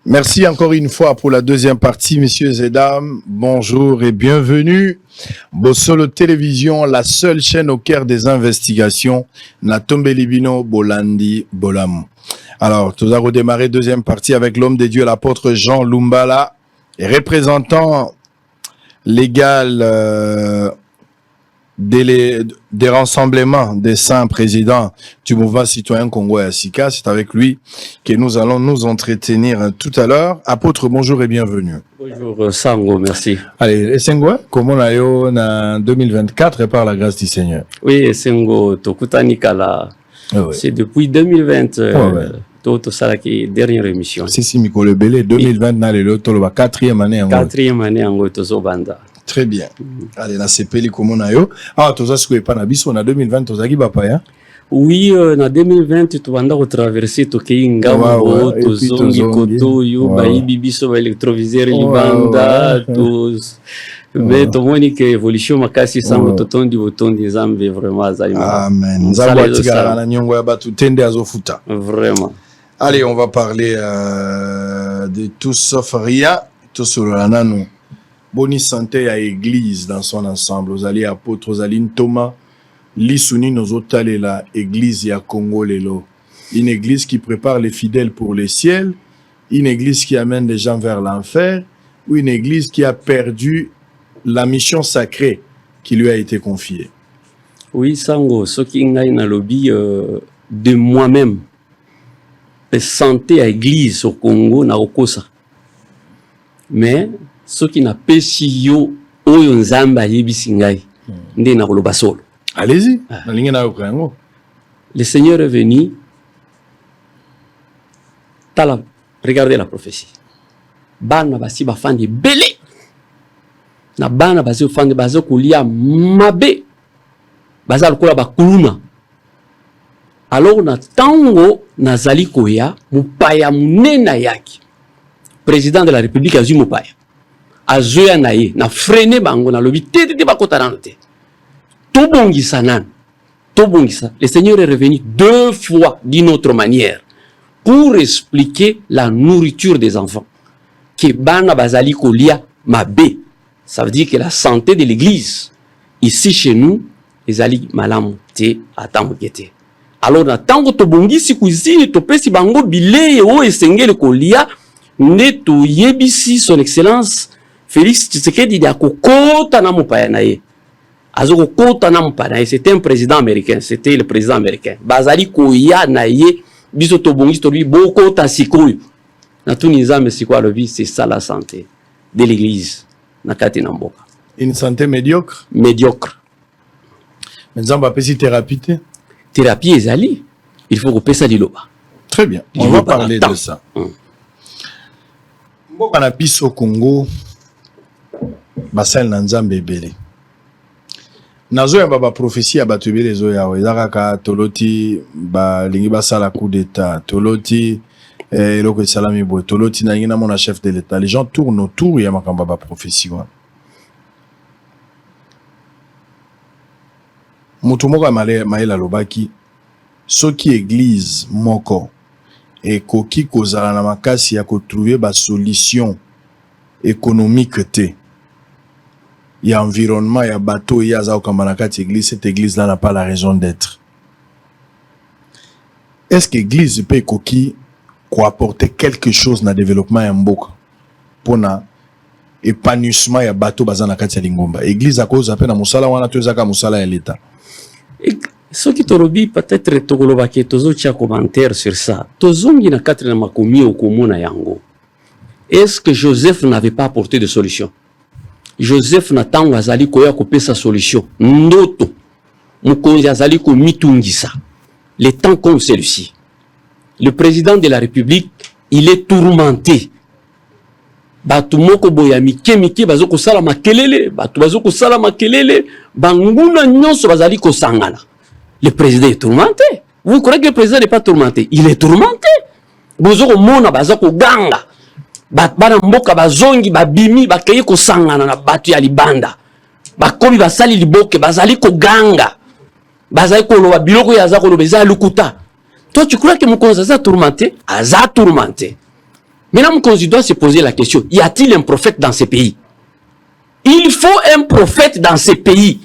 Merci encore une fois pour la deuxième partie, messieurs et dames. Bonjour et bienvenue. Bossolo Télévision, la seule chaîne au cœur des investigations. Natombe Libino Bolandi Bolam. Alors, nous allons redémarrer deuxième partie avec l'homme de Dieu, l'apôtre Jean Lumbala, représentant légal des rassemblements des saints présidents du mouvement citoyen congolais Sika. C'est avec lui que nous allons nous entretenir tout à l'heure. Apôtre, bonjour et bienvenue. Bonjour Sango, merci. Allez, Sengo, comment on a eu en 2024 par la grâce du Seigneur? Oui, Sengo, Tokutani Kala. C'est depuis 2020. Toto Salaki, dernière émission. Si, Mikolo Belé, 2020, dans le quatrième année. Quatrième année en Gotozo Banda. Très bien. Allez, na sepeli comment na yo. Ah, toza sikoe pa na biso na 2020 tozaki bapaya. Oui, na 2020 tubanda ko traverser toki ngambo tozongi kotoyo bayibi biso ba électroviseur libanda tous. Mais tomoni que évolution makasi sango totondi botondi zambe vraiment azali. Amen. Nzambe atikala na nyongo ya batu tende azofuta. Vraiment. Allez, on va parler de tout sauf rien, tout sur la nano. Boni santé à église dans son ensemble. Vous allez apôtres, vous allez Thomas, l'Issouni nos otale la église ya Congo lelo. Une église qui prépare les fidèles pour le ciel, une église qui amène les gens vers l'enfer, ou une église qui a perdu la mission sacrée qui lui a été confiée. Oui, Sango, ce qui est dans lobby de moi-même, santé à église au Congo na okosa. Mais ce qui n'a pas si yo oyo nzamba yebisi ngai nde na koloba solo. Allez-y. Le Seigneur est venu. Regardez la prophétie. Bana basi bafandi belé. Na bana basi bafandi bazo kulia mabe. Baza lokola bakuluma. Alors na tango nazali koya mupaya munena yaki. Président de la République azui mupaya. Azoya naye na freiner bango na lobi tete bakota nanote. Tobongisa nan. Tobongisa. Le Seigneur est revenu 2 fois d'une autre manière pour expliquer la nourriture des enfants. Que bana bazali kolia mabe. Ça veut dire que la santé de l'église ici chez nous ezali malamu te atango kete. Alors na tango tobongisi cuisine topesi bango bilei o esengeli kolia neto yebisi son excellence Félix Tshisekedi di akokota na mupaya na ye. Azoko kota na mupaya na ye. C'était un président américain. C'était le président américain. Bazali koya na ye. Biso tobongi to lui bokota sikoyo. Na tout nizame sikwa lobi, c'est ça la santé de l'église. Na kati na mboka. Une santé médiocre? Médiocre. Mais nzamba pesi thérapie te? Thérapie ezali. Il faut repérer ça liloba. Très bien. On va parler de ça. Mboka na biso Congo basal na nzambe ebele. Nazo ya baba prophétie ya bato ebele zo yawe ezaka toloti ba lingi basala coup d'état, toloti eloko esalami boye, toloti na ngina mona chef de l'état. Les gens tournent autour ya makamba ba prophétie wa. Mutu moko maela lobaki soki église moko et koki kozala na makasi ya ko trouver ba solution économique te. Il y a environnement, il y a bateau, il y a église. Cette église-là n'a pas la raison d'être. Est-ce que l'église peut apporter quelque chose dans le développement de Mboka pour l'épanouissement de bateau dans la lingomba? L'église a cause à musala wana tozaka musala ya l'État. Ce qui torobi peut-être tokoloba tozo tia commentaire sur ça. Tozongi na katre na makomi okomona yango. Est-ce que Joseph n'avait pas apporté de solution? Joseph Nathan azali koya kopesa solution. Ndoto. Mukonzi azali ko mitungisa. Les temps comme celui-ci. Le président de la République, il est tourmenté. Batu moko boya mike bazoko sala makelele, batu bazoko sala makelele, banguna nyonso bazali ko sangana. Le président est tourmenté. Vous croyez que le président n'est pas tourmenté? Il est tourmenté. Bozoko mona bazako ganga. Bana mboka bazongi babimi bakeye ko sangana na batu ya libanda. Bakomi basali liboke bazali ko ganga. Bazali ko loba biloko ya zako loba za lukuta. Toi tu crois que Mokonzi aza tourmenté? Aza tourmenté. Maintenant, on doit se poser la question, y a-t-il un prophète dans ces pays? Il faut un prophète dans ces pays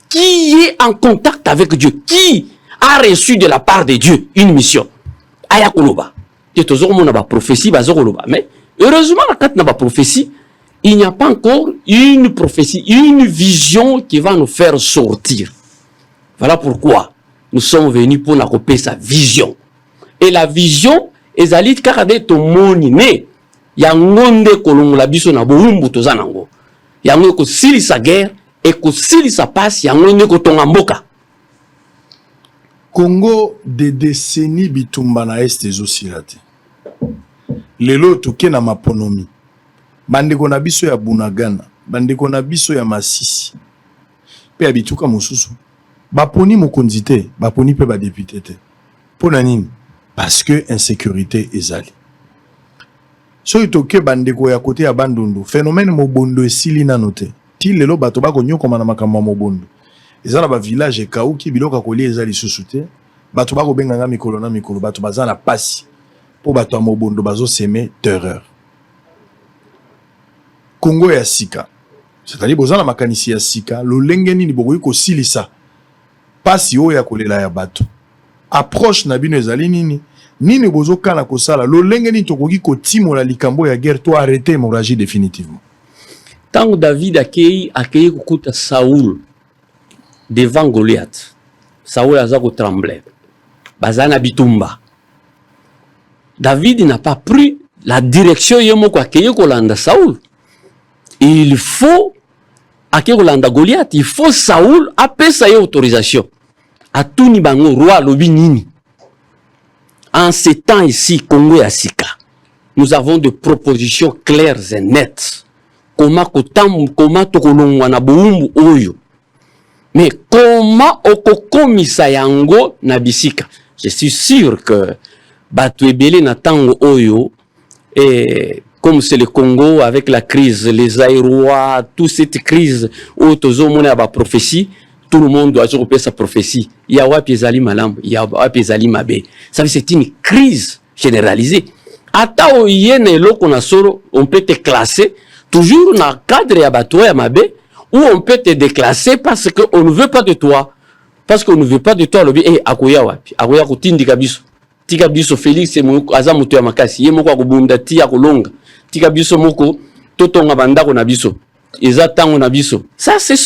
qui est en contact avec Dieu, qui a reçu de la part de Dieu une mission. Aya koloba. Prophétie, mais heureusement, quand on a prophétie, il n'y a pas encore une prophétie, une vision qui va nous faire sortir. Voilà pourquoi nous sommes venus pour nakopé sa vision. Et la vision, ezali kakade to moni ne ya ngonde kolongola biso na boumbu tozanango. Ya ngonde ko sili sa guerre et ko sili sa passe ya ngonde ko tonga mboka. Congo des décennies bitumba na est ezosilate. Lelo toke na maponomi. Bandeko na biso ya Bunagana, bandeko na biso ya Masisi. Pe abituka mosusu. Baponi mokonzi te, baponi pe ba député te. Pona nini? Parce que insécurité ezali. So itoke bandeko ya côté ya Bandundu, phénomène mobondo esili nano te. Ti lelo bato bako nyokoma na makambo mobondo. Ezala ba village ekauki biloka kolia ezali susu te. Bato bako benganga mikolo na mikolo, bato bazana pasi. Po bato ya mobondo bazo semer terreur. Congo ya sika. C'est-à-dire bozana makanisi ya sika, lo lengeni ni bokoyi ko silisa. Pasi oya kolela ya bato. Approche na bino ezali nini? Nini bozo kana kosala lo lengeni tokoki ko timola likambo ya guerre to arrêter hémorragie définitivement. Tant David accueille kukuta Saoul devant Goliath. Saoul azako tremblait. Bazana bitumba. David n'a pas pris la direction yemoko accueille kolanda Saoul. Il faut accueille kolanda Goliath, il faut Saoul appeler sa autorisation. À tout ni bango roi lobi nini. En ces temps ici, Congo et Asika, nous avons des propositions claires et nettes. Comment tokolongwa na boumbu oyo. Mais comment okokomisa yango na bisika. Je suis sûr que batu ebele na tango oyo, et comme c'est le Congo avec la crise, les aérois, toute cette crise où tozo mona ba prophétie, tout le monde doit jouer sa prophétie. Il y a wapi ezali malam, il y a wapi ezali mabe. Ça veut dire c'est une crise généralisée. Ata oyene eloko na solo, on peut te classer toujours dans le cadre ya bato ya mabe, ou on peut te déclasser parce qu'on ne veut pas de toi. Parce qu'on ne veut pas de toi, lobi, akoya wapi, akoya kutindi kabiso. Tika biso Félix et moko aza mutu ya makasi, ye moko akobunda ti akolonga. Tika biso moko totonga bandako na biso. Eza tango na biso. Ça c'est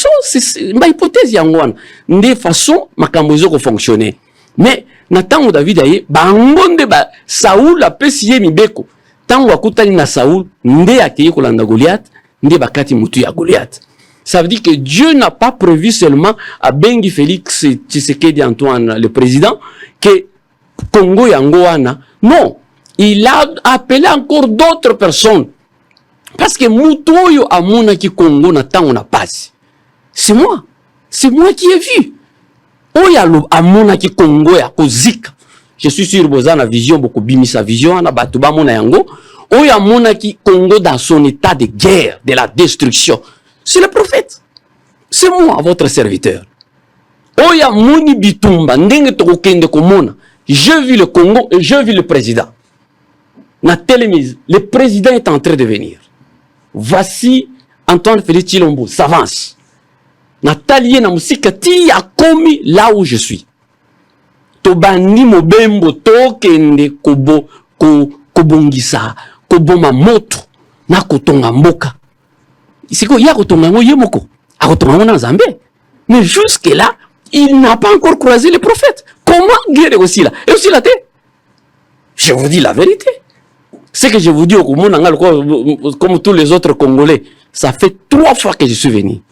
ma hypothèse yangwana. Nde façon makambo ezoko fonctionner. Mais na tango David aye bangonde ba Saoul apesi ye mibeko. Tango akutani na Saoul nde akeye kolanda Goliath, nde bakati mutu ya Goliath. Ça veut dire que Dieu n'a pas prévu seulement à Bengi Félix Tshisekedi Antoine le président que Congo yangoana. Non, il a appelé encore d'autres personnes. Parce que Moutoyo Amona qui Congo n'a tant on a passé. C'est moi qui ai vu. Oyalo Amona qui Congo ya kozik. Je suis sûr bozana vision beaucoup bimi sa vision na batuba mona yango. Oya Amona qui Congo dans son état de guerre, de la destruction. C'est le prophète. C'est moi votre serviteur. Oya Moni bitumba ndenge to kende komona. Je vis le Congo et je vis le président. Na télémise, le président est en train de venir. Voici Antoine Félix Tshilombo s'avance. Nathalie na musika ti a commis là où je suis. Tobani mobembo tokende kobongisa koboma moto na kotonga mboka. Siko ya kotonga ngo yemoko. A kotonga ngo na Nzambe. Mais jusque là, il n'a pas encore croisé le prophète. Comment guérir aussi là? Et aussi là, je vous dis la vérité. Ce que je vous dis au Congo, comme tous les autres Congolais, ça fait 3 fois que je suis venu.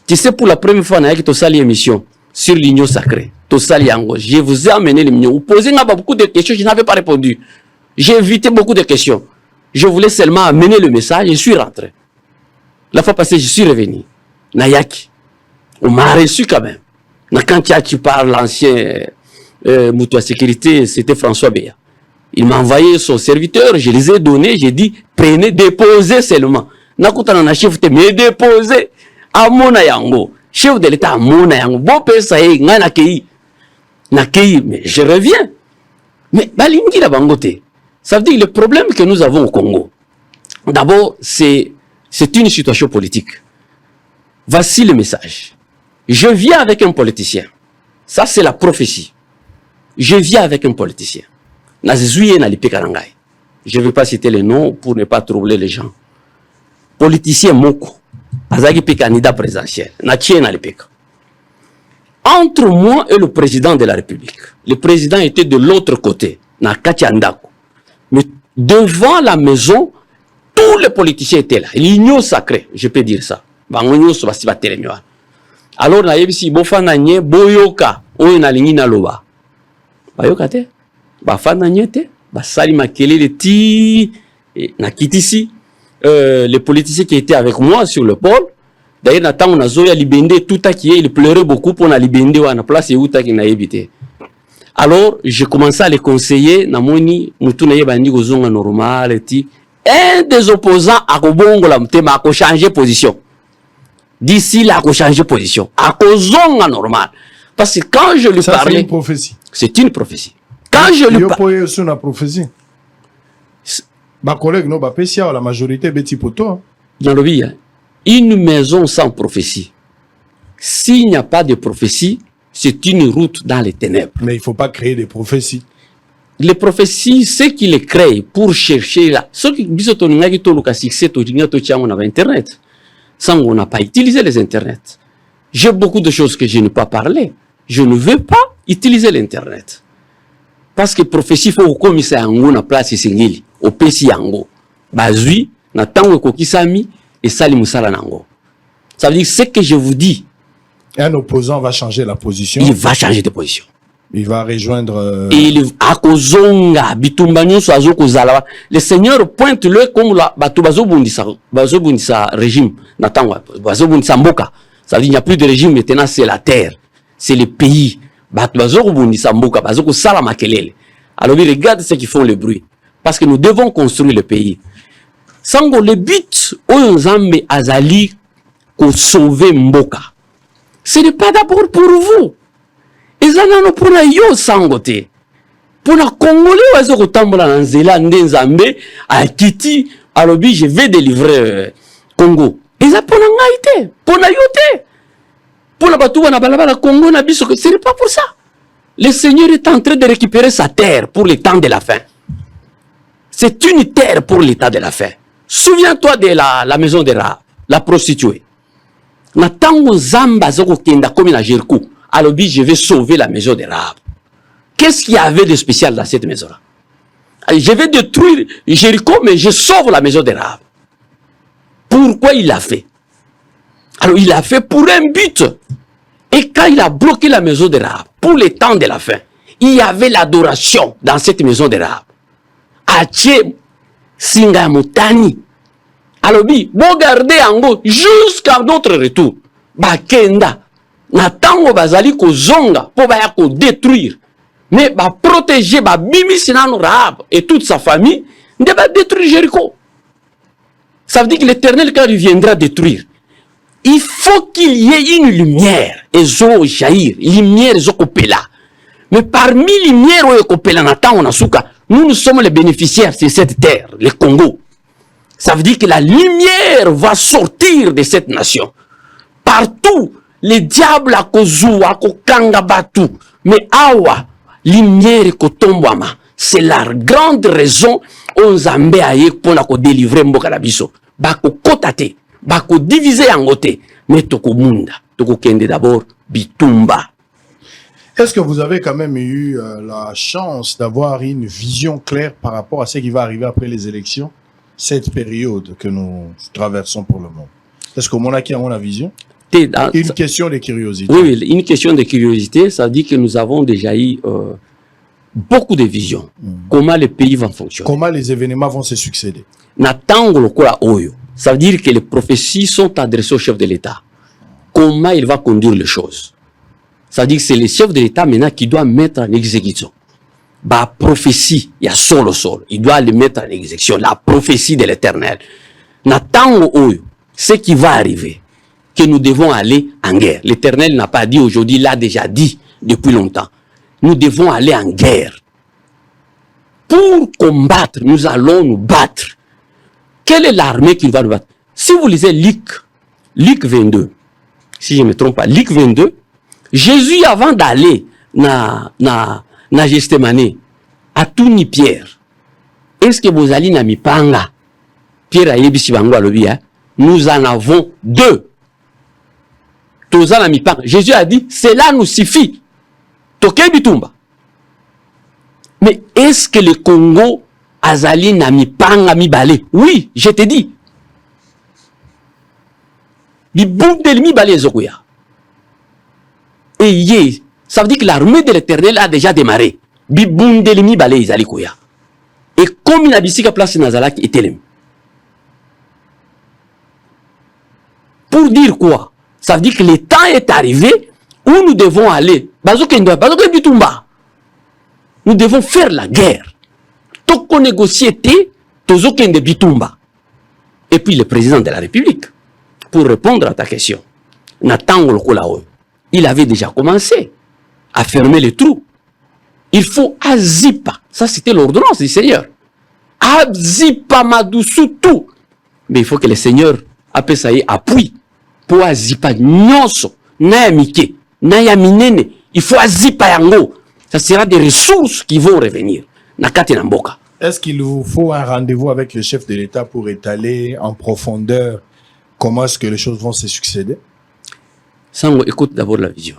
Tu sais, pour la première fois, je suis allé à l'émission sur l'union sacrée. Je vous ai amené l'émission. Vous posez beaucoup de questions, je n'avais pas répondu. J'ai évité beaucoup de questions. Je voulais seulement amener le message et je suis rentré. La fois passée, je suis revenu. Nayaki. On m'a reçu quand même. Quand tu parles, l'ancien Moutoua Sécurité, c'était François Béa. Il m'a envoyé son serviteur, je les ai donnés, j'ai dit, prenez, déposez seulement. Nakutana na chef te me déposez. Amona yango. Chef de l'État, amona yango. Bon, pesa ye, nga nakei. Nakei, mais je reviens. Mais balingi la bangote. Ça veut dire que le problème que nous avons au Congo, d'abord, c'est une situation politique. Voici le message. Je viens avec un politicien. Ça, c'est la prophétie. Je viens avec un politicien. Je ne vais pas citer les noms pour ne pas troubler les gens. Politicien Moko, Azagi candidat présidentiel. Entre moi et le président de la République, le président était de l'autre côté, na Katiandako. Mais devant la maison, tous les politiciens étaient là. L'union sacrée, je peux dire ça. Alors, na yebisi bofana nye boyoka oyo na lingi na loba. Bayoka te. Bafana nye te. Basali makelele ti na kitisi les politiciens qui étaient avec moi sur le pôle. D'ailleurs, Nathan on a zoya libende tout à qui il pleurait beaucoup pour na libende wa na place et uta qui na évité. Alors, j'ai commencé à les conseiller namoni mutu na yebandi kozonga normal ti un des opposants a kobongo la mtema a changer position. D'ici là, a changer position. À cause normal. Parce que quand je lui parlais. C'est une prophétie. C'est une prophétie. Quand je lui parlais. C'est une prophétie. Ma collègue, non, la majorité, Betty Poto. Dans le vie, une maison sans prophétie. S'il n'y a pas de prophétie, c'est une route dans les ténèbres. Mais il ne faut pas créer des prophéties. Les prophéties, c'est qui les créent pour chercher là. Ce qui dit que Internet. Sans on n'a pas utilisé les internets. J'ai beaucoup de choses que je n'ai pas parlé. Je ne veux pas utiliser l'internet. Parce que prophétie faut comme ça yango na place singili au pesi yango. Bazui na tango kokisami et sali musala nango. Ça veut dire ce que je vous dis. Un opposant va changer la position. Il va changer de position. Il va rejoindre. Il akozonga bitumbanyo soazo kozala. Le Seigneur pointe le comme la batubazo bundisa régime natango bazo bundisa mboka. Ça veut dire il n'y a plus de régime maintenant, c'est la terre, c'est le pays. Batubazo bundisa mboka bazo ko sala makelele. Alors regarde ceux qui font le bruit parce que nous devons construire le pays. Sango le but oyo Nzambe azali ko sauver mboka. Ce n'est pas d'abord pour vous. Ezana pour la yo sangote. Pour la Congolais, oizo kotambola na nzela ndenzambe a kiti alobi je vais délivrer Congo. Eza pour la ngaite, pour la yote. Pour la batouba na balabala Congo na biso, ce n'est pas pour ça. Le Seigneur est en train de récupérer sa terre pour le temps de la fin. C'est une terre pour l'état de la fin. Souviens-toi de la maison de Rahab, la prostituée. Na tango zamba zoko kenda comme na Jéricho. Alors, je vais sauver la maison de Rahab. Qu'est-ce qu'il y avait de spécial dans cette maison-là? Je vais détruire Jéricho, mais je sauve la maison de Rahab. Pourquoi il l'a fait? Alors, il l'a fait pour un but. Et quand il a bloqué la maison de Rahab, pour le temps de la fin, il y avait l'adoration dans cette maison de Rahab. Ache Singa Motani. Alors, bon garder en haut jusqu'à notre retour. Bakenda. Natango bazali ko zonga pour baya ko détruire. Mais ba protéger ba bimi sinano Rahab et toute sa famille ne va détruire Jéricho. Ça veut dire que l'Éternel quand il viendra détruire, il faut qu'il y ait une lumière et zo jaillir, lumière zo kopela. Mais parmi les lumières où kopela natango nasuka, nous sommes les bénéficiaires de cette terre, le Congo. Ça veut dire que la lumière va sortir de cette nation. Partout les diables à kozou, à kokanga batu. Mais awa, lumière kotombwama. C'est la grande raison on zambe aye pour la délivrer mboka na biso. Bako kotate, bako diviser en côté. Mais toko munda, toko kende d'abord bitumba. Est-ce que vous avez quand même eu la chance d'avoir une vision claire par rapport à ce qui va arriver après les élections? Cette période que nous traversons pour le moment. Est-ce que mon acquis a la vision? Une question de curiosité. Oui, une question de curiosité, ça dit que nous avons déjà eu beaucoup de visions. Comment les pays vont fonctionner. Comment les événements vont se succéder. Ça veut dire que les prophéties sont adressées au chef de l'État. Comment il va conduire les choses. Ça veut dire que c'est le chef de l'État maintenant qui doit mettre en exécution. La prophétie, il y a solo. Il doit le mettre en exécution. La prophétie de l'Éternel. Ce qui va arriver, que nous devons aller en guerre. L'Éternel n'a pas dit aujourd'hui, l'a déjà dit depuis longtemps. Nous devons aller en guerre. pour combattre, nous allons nous battre. Quelle est l'armée qui va nous battre? Si vous lisez Luc 22, si je ne me trompe pas, Luc 22, Jésus, avant d'aller na Gethsémani, a tout ni Pierre. Est-ce que vous allez na mipanga? Pierre a yebisi bango alobi, nous en avons 2. Jésus a dit, cela nous suffit. Toke bitumba. Mais est-ce que le Congo azali na mipanga mibale? Oui, je te dis. Bibundeli mibale zokuya. Et ça veut dire que l'armée de l'Éternel a déjà démarré. Bibundeli mibale izali kuya. Et comme il a bisika place nazalaki etelem. Pour dire quoi? Ça veut dire que le temps est arrivé où nous devons aller. Nous devons faire la guerre. Toko négocier tozokende bitumba. Et puis le président de la République, pour répondre à ta question, Nathan Olkolao, il avait déjà commencé à fermer les trous. Il faut azipa. Ça, c'était l'ordonnance du Seigneur. Azipa madoussou tout. Mais il faut que le Seigneur appelle ça appuie. Pour azipa nyonso na yamike na yaminene, il faut azipa yango. Ça sera des ressources qui vont revenir na kati na mboka. Est-ce qu'il vous faut un rendez-vous avec le chef de l'État pour étaler en profondeur comment est-ce que les choses vont se succéder? Sango, écoute d'abord la vision.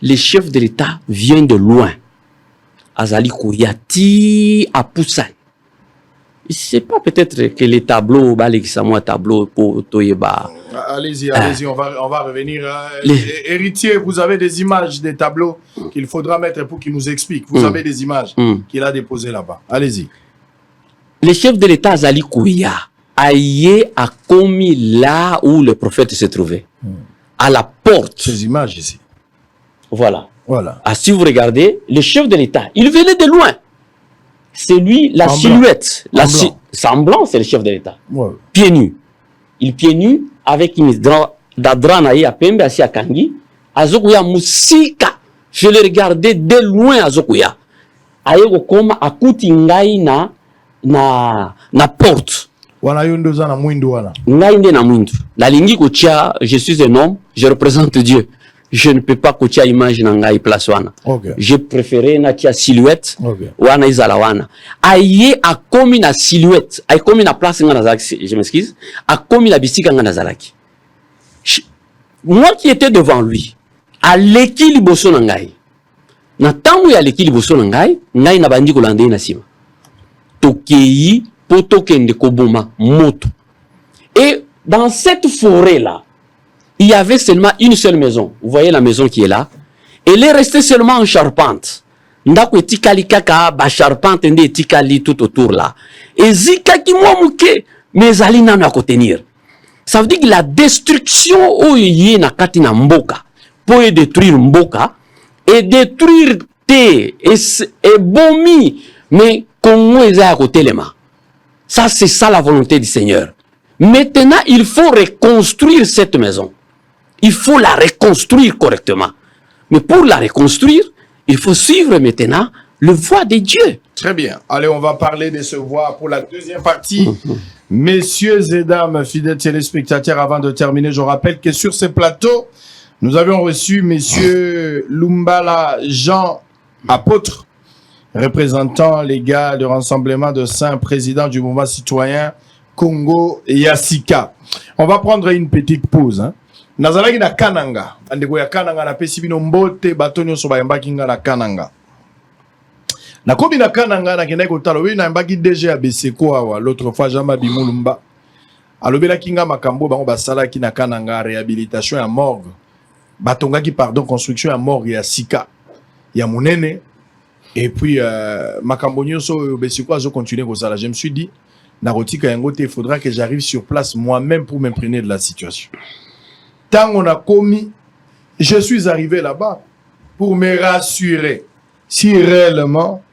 Les chefs de l'État viennent de loin. Azali Kouyati à Poussan. C'est pas peut-être que les tableaux, tableau pour Toyeba. Allez-y, on va revenir. Héritier, vous avez des images des tableaux qu'il faudra mettre pour qu'il nous explique. Vous avez des images qu'il a déposées là-bas. Allez-y. Les chefs de l'État Azali Kouya aillé a commis là où le prophète se trouvait. À la porte. Ces images ici. Voilà. Voilà. Ah, si vous regardez, le chef de l'État, il venait de loin. C'est lui, la silhouette. Semblant, c'est le chef de l'État. Ouais. Pieds nus. Il pieds nus avec une dadranaï à Pembe, assis à Kangi. Azokuya musika. Je le regardais de loin, Azokuya. Ayego koma akuti ngai na porte. Wana yondo za na mwindu wana. Ngai nde na mwindu. La lingi kotia, je suis un homme, je représente Dieu. Je ne peux pas kotia image na ngai place wana. Okay. Je préférais na tia silhouette. Okay. Wana izala wana. Aye a komi na silhouette. Aye komi na place nga nazalaki, je m'excuse. A komi na bisika nga nazalaki. Moi qui étais devant lui, à leki liboso na ngai. Na tangu ya leki liboso na ngai na bandi kolande na sima. Tokei poto kende koboma moto. Et dans cette forêt là, il y avait seulement une seule maison. Vous voyez la maison qui est là. Elle est restée seulement en charpente. Ndako etikali kaka ba charpente nde etikali tout autour là. Et zika ki mwa muke mais ali nanu akotenir. Ça veut dire que la destruction oye na kati na mboka pour détruire mboka et détruire te et bomi mais Congo eza ya kotelema. Ça c'est ça la volonté du Seigneur. Maintenant, il faut reconstruire cette maison. Il faut la reconstruire correctement. Mais pour la reconstruire, il faut suivre maintenant le voie de Dieu. Très bien. Allez, on va parler de ce voie pour la deuxième partie. Messieurs et dames, fidèles téléspectateurs, avant de terminer, je rappelle que sur ce plateau, nous avions reçu Messieurs Lumbala Jean Apôtre, représentant les gars de Rassemblement de Saints, président du mouvement citoyen Congo Yassika. On va prendre une petite pause. Nazalaki na Kananga. Andeko ya Kananga na pesi bino mbote batonyo so bayambaki nga na Kananga. Na komi na Kananga na kenda ko talo we na mbaki DG ya Beseko awa l'autre fois Jamba Bimulumba. Alobela kinga makambo bango basala ki na Kananga réhabilitation ya morgue. Batongaki pardon construction ya morgue ya Sika. Ya monene et puis makambo nyonso Beseko azo continuer ko sala. Je me suis dit na rotika yangote il faudra que j'arrive sur place moi-même pour m'imprégner de la situation. Tant on a commis, je suis arrivé là-bas pour me rassurer si réellement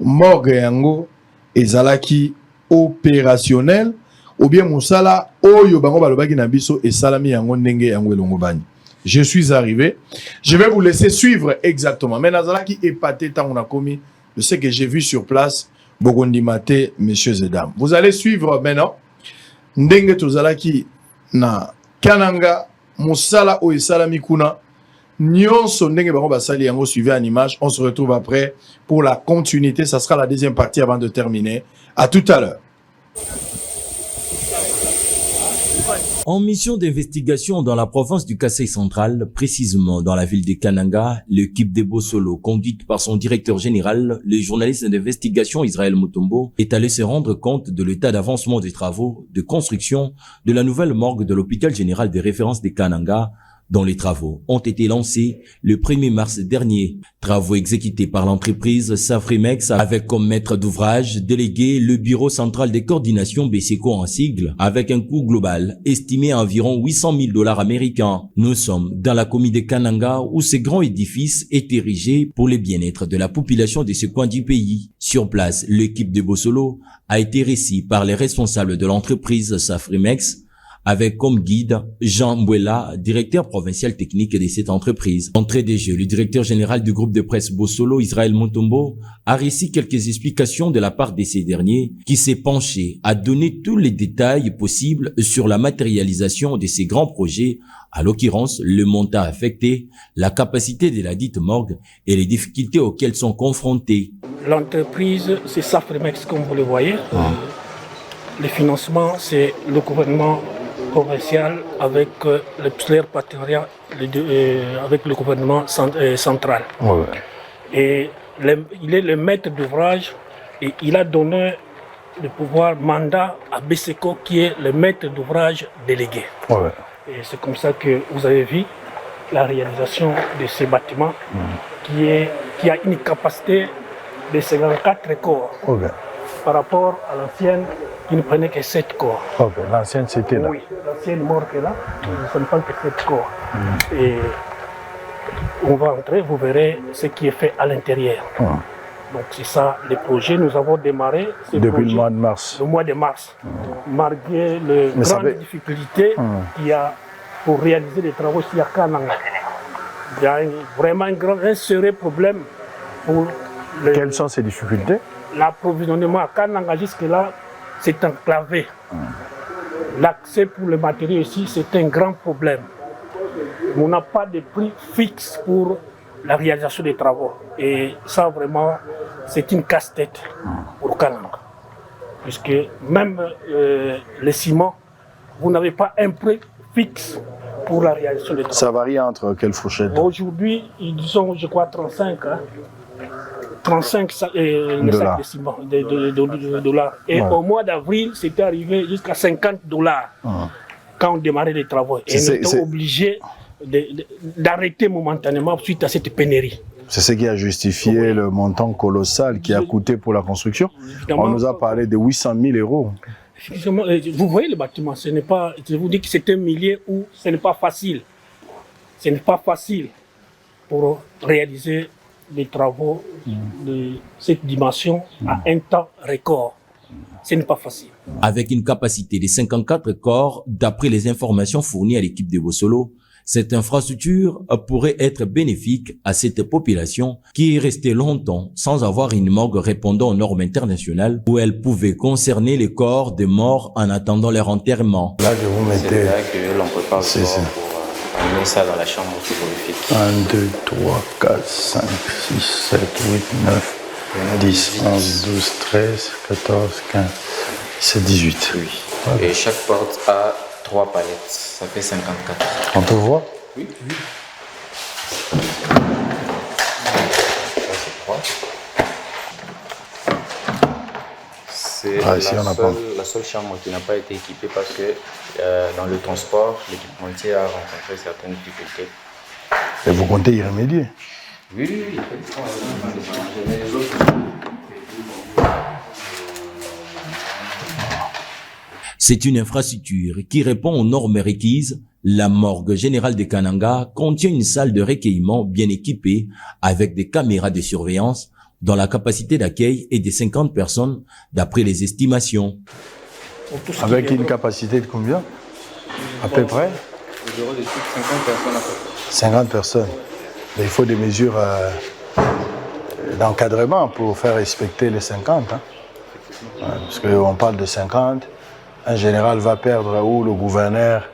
morgue yango ezalaki opérationnel ou bien musala oyo bango balobaki na biso et salami yango ndenge yango elongo bani. Je suis arrivé, je vais vous laisser suivre exactement. Mais nazalaki épaté tant on a commis de ce que j'ai vu sur place. Bogondimate, messieurs et dames. Vous allez suivre maintenant Ndenge Tozalaki na Kananga, Moussala Oisala Mikuna. Nyonso Ndenge Baro Basali Yango suivi en image. On se retrouve après pour la continuité. Ça sera la deuxième partie avant de terminer. À tout à l'heure. En mission d'investigation dans la province du Kasaï central, précisément dans la ville de Kananga, l'équipe de Bossolo, conduite par son directeur général, le journaliste d'investigation Israël Mutombo, est allé se rendre compte de l'état d'avancement des travaux de construction de la nouvelle morgue de l'hôpital général de référence de Kananga, dont les travaux ont été lancés le 1er mars dernier. Travaux exécutés par l'entreprise Safrimex avec comme maître d'ouvrage délégué le Bureau central de coordination BCECO en sigle, avec un coût global estimé à environ $800 000 américains. Nous sommes dans la commune de Kananga où ce grand édifice est érigé pour le bien-être de la population de ce coin du pays. Sur place, l'équipe de Bossolo a été reçue par les responsables de l'entreprise Safrimex, avec comme guide Jean Mbouela, directeur provincial technique de cette entreprise. Entrée des jeux, le directeur général du groupe de presse Bossolo, Israël Mutombo, a reçu quelques explications de la part de ces derniers, qui s'est penché à donner tous les détails possibles sur la matérialisation de ces grands projets, à l'occurrence le montant affecté, la capacité de la dite morgue et les difficultés auxquelles sont confrontés. L'entreprise, c'est Safrimex comme vous le voyez. Le financement, c'est le gouvernement provincial avec le partenariat avec le gouvernement central. Ouais. Et il est le maître d'ouvrage et il a donné le pouvoir mandat à BCECO qui est le maître d'ouvrage délégué. Ouais. Et c'est comme ça que vous avez vu la réalisation de ce bâtiment qui a une capacité de 54 corps. Okay. Par rapport à l'ancienne qui ne prenait que 7 corps. Ok, l'ancienne c'était là. Oui, l'ancienne morgue est là, il ne prend que 7 corps. Et on va entrer, vous verrez ce qui est fait à l'intérieur. Donc c'est ça le projet, nous avons démarré depuis le mois de mars. Le mois de mars. Malgré les grandes difficultés qu'il y a pour réaliser les travaux ici à Kananga. Il y a vraiment un sérieux problème pour Quelles sont ces difficultés? L'approvisionnement à Kananga jusque-là, c'est enclavé. L'accès pour le matériel ici, c'est un grand problème. On n'a pas de prix fixe pour la réalisation des travaux. Et ça, vraiment, c'est une casse-tête pour Kananga. Puisque même le ciment, vous n'avez pas un prix fixe pour la réalisation des travaux. Ça varie entre quelle fourchette? Aujourd'hui, ils sont, je crois, 35. 35 le sac de ciment, de dollars. Et au mois d'avril, c'était arrivé jusqu'à $50 quand on démarrait les travaux. Et on était obligé d'arrêter momentanément suite à cette pénurie. C'est ce qui a justifié le montant colossal qui a coûté pour la construction. On nous a parlé de 800 000 €. Vous voyez le bâtiment, ce n'est pas, je vous dis que c'est un millier où ce n'est pas facile. Ce n'est pas facile pour réaliser des travaux de cette dimension à un temps record. Ce n'est pas facile. Avec une capacité de 54 corps, d'après les informations fournies à l'équipe de Bossolo, cette infrastructure pourrait être bénéfique à cette population qui est restée longtemps sans avoir une morgue répondant aux normes internationales où elle pouvait concerner les corps des morts en attendant leur enterrement. Là, je vous mettais... C'est là que l'on prépare on met ça dans la chambre frigorifique. 1, 2, 3, 4, 5, 6, 7, 8, 9, 10, 11, 12, 13, 14, 15, 17, 18. Oui. Okay. Et chaque porte a 3 palettes. Ça fait 54. On peut voir? Oui. C'est la seule chambre qui n'a pas été équipée parce que dans le transport, l'équipementier a rencontré certaines difficultés. Et vous comptez y remédier? Oui. C'est une infrastructure qui répond aux normes requises. La morgue générale de Kananga contient une salle de recueillement bien équipée avec des caméras de surveillance dont la capacité d'accueil est de 50 personnes d'après les estimations. Avec une capacité de combien? À peu près? 50 personnes à peu près. 50 personnes. Mais il faut des mesures d'encadrement pour faire respecter les 50. Hein. Ouais, parce qu'on parle de 50, un général va perdre où le gouverneur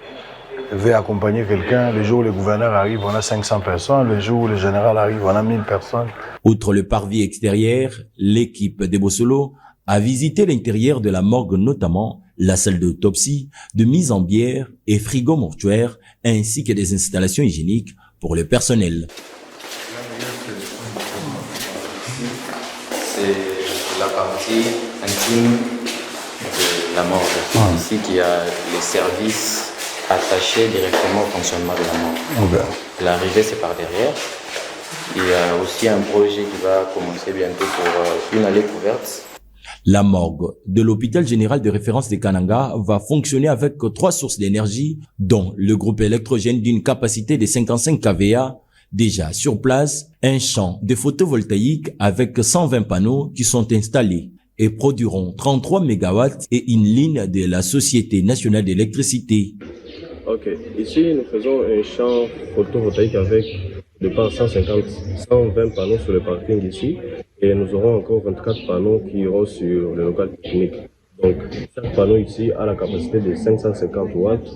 veut accompagner quelqu'un. Le jour où le gouverneur arrive, on a 500 personnes. Le jour où le général arrive, on a 1000 personnes. Outre le parvis extérieur, l'équipe des Bossolo a visité l'intérieur de la morgue, notamment la salle d'autopsie, de mise en bière et frigo mortuaire, ainsi que des installations hygiéniques pour le personnel. C'est la partie intime de la morgue. Ici, il y a les services attachés directement au fonctionnement de la morgue. Okay. L'arrivée, c'est par derrière. Il y a aussi un projet qui va commencer bientôt pour une allée couverte. La morgue de l'hôpital général de référence de Kananga va fonctionner avec 3 sources d'énergie, dont le groupe électrogène d'une capacité de 55 kVA. Déjà sur place, un champ de photovoltaïque avec 120 panneaux qui sont installés et produiront 33 MW et une ligne de la Société nationale d'électricité. Ok, ici nous faisons un champ photovoltaïque avec de part 120 panneaux sur le parking ici et nous aurons encore 24 panneaux qui iront sur le local technique. Donc chaque panneau ici a la capacité de 550 watts.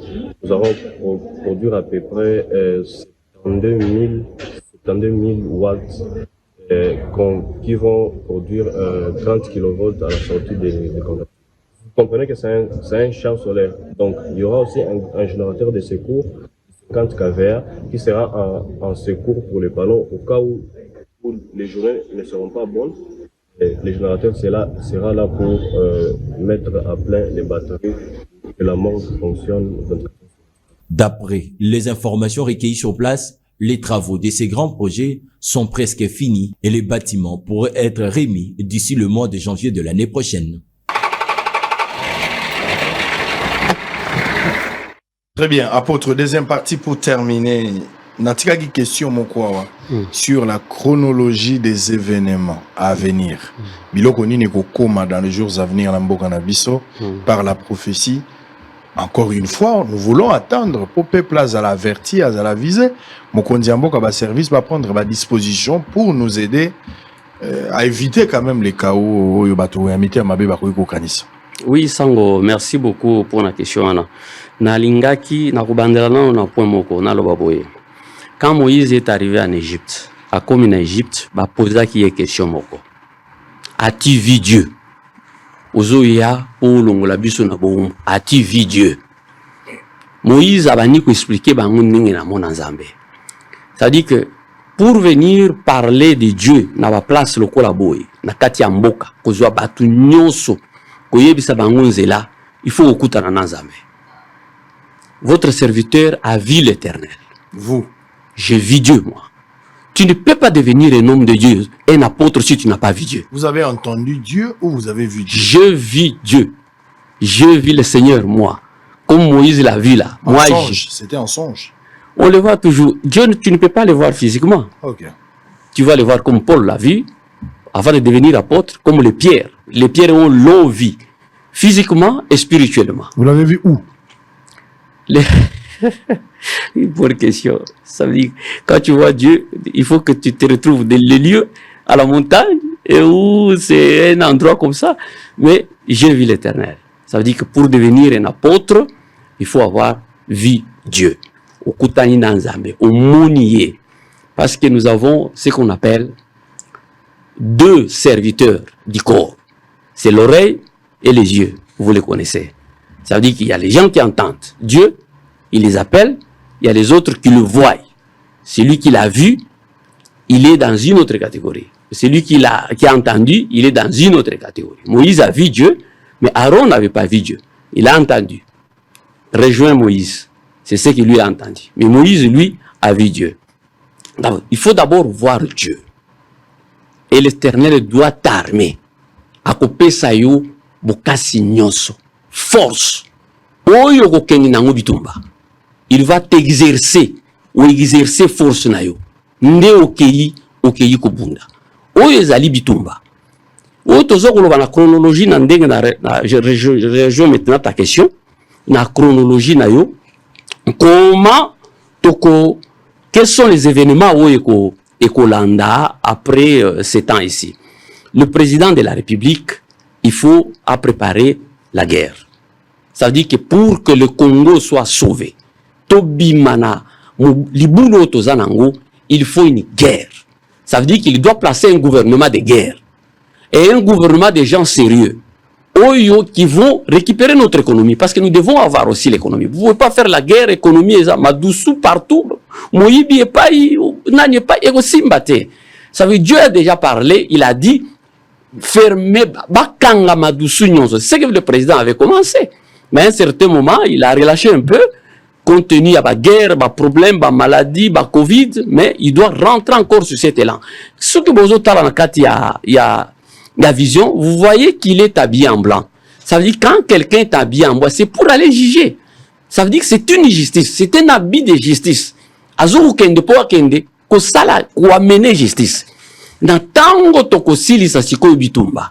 Nous allons produire à peu près 72 000 watts qui vont produire 30 kV à la sortie des contacts. Vous comprenez que c'est un champ solaire. Donc il y aura aussi un générateur de secours 50 kVA qui sera en secours pour les panneaux au cas où les journées ne seront pas bonnes. Et le générateur sera là pour mettre à plein les batteries que la morgue fonctionne 24 heures. D'après les informations recueillies sur place, les travaux de ces grands projets sont presque finis et les bâtiments pourraient être remis d'ici le mois de janvier de l'année prochaine. Très bien, apôtre, deuxième partie pour terminer. Natika qui question Mokwawa sur la chronologie des événements à venir. Biloko ni neko koma dans les jours à venir Lamboka Nabiso par la prophétie. Encore une fois, nous voulons attendre pour peuple à la vertie, à la visée. Mokondiamboka va service va prendre ma disposition pour nous aider à éviter quand même les chaos. Oui, Sango, merci beaucoup pour la question. Na lingaki na kubandela na point moko na lobaboye. Quand Moïse est arrivé en Égypte, a comme en Égypte, ba posa qui est question moko. As-tu vu Dieu? Ozoya pour longola biso na boum. As-tu vu Dieu? Moïse a bani ko expliquer bango ndenge na mona Nzambe. C'est-à-dire que pour venir parler de Dieu na ba place lokola boye, na kati ya mboka, kozwa batu nyonso, koyebisa bango nzela, il faut okutana na Nzambe. Votre serviteur a vu l'Éternel. Vous? Je vis Dieu, moi. Tu ne peux pas devenir un homme de Dieu, un apôtre, si tu n'as pas vu Dieu. Vous avez entendu Dieu ou vous avez vu Dieu? Je vis Dieu. Je vis le Seigneur, moi. Comme Moïse l'a vu là. En songe. C'était un songe. On le voit toujours. Dieu, tu ne peux pas le voir physiquement. Ok. Tu vas le voir comme Paul l'a vu, avant de devenir apôtre, comme les pierres. Les pierres ont l'eau vie, physiquement et spirituellement. Vous l'avez vu où? Une bonne question. Ça veut dire, quand tu vois Dieu, il faut que tu te retrouves dans les lieux, à la montagne, et où c'est un endroit comme ça. Mais j'ai vu l'Éternel. Ça veut dire que pour devenir un apôtre, il faut avoir vu Dieu. Au Kutani Nanzambe, au Mounié. Parce que nous avons ce qu'on appelle 2 serviteurs du corps. C'est l'oreille et les yeux. Vous les connaissez. Ça veut dire qu'il y a les gens qui entendent Dieu, il les appelle, il y a les autres qui le voient. Celui qui l'a vu, il est dans une autre catégorie. Celui qui a entendu, il est dans une autre catégorie. Moïse a vu Dieu, mais Aaron n'avait pas vu Dieu. Il a entendu. Rejoins Moïse. C'est ce qu'il lui a entendu. Mais Moïse, lui, a vu Dieu. Il faut d'abord voir Dieu. Et l'Éternel doit t'armer. Akope sayo bokasi nyonso. Force. Oyo kokengi nango bitumba. Il va t'exercer ou exercer force na yo. Nde okeyi kobunda. Oyo ezali bitumba. Oyo tozo koloba na chronologie na ndenge je rejoins maintenant ta question. Na chronologie na yo. Comment quels sont les événements oyo et Kolanda après ces temps ici. Le président de la République, il faut préparer la guerre. Ça veut dire que pour que le Congo soit sauvé, Tobimana, Libulo Tozanango, il faut une guerre. Ça veut dire qu'il doit placer un gouvernement de guerre. Et un gouvernement de gens sérieux. Qui vont récupérer notre économie. Parce que nous devons avoir aussi l'économie. Vous ne pouvez pas faire la guerre, économie, Madoussou partout. Moïbi et pas, Nani pas, Simbate. Ça veut dire Dieu a déjà parlé, il a dit, fermez, Bakanga Madoussou Nyonso. C'est ce que le président avait commencé. Mais à un certain moment, il a relâché un peu, compte tenu à la guerre, à problème, à maladie, à Covid, mais il doit rentrer encore sur cet élan. Ce que vous avez il y a la vision, vous voyez qu'il est habillé en blanc. Ça veut dire que quand quelqu'un est habillé en blanc, c'est pour aller juger. Ça veut dire que c'est une justice, c'est un habit de justice. Azou kende po kende ko sala ko amener justice. Na tango toko sili sa siko bitumba.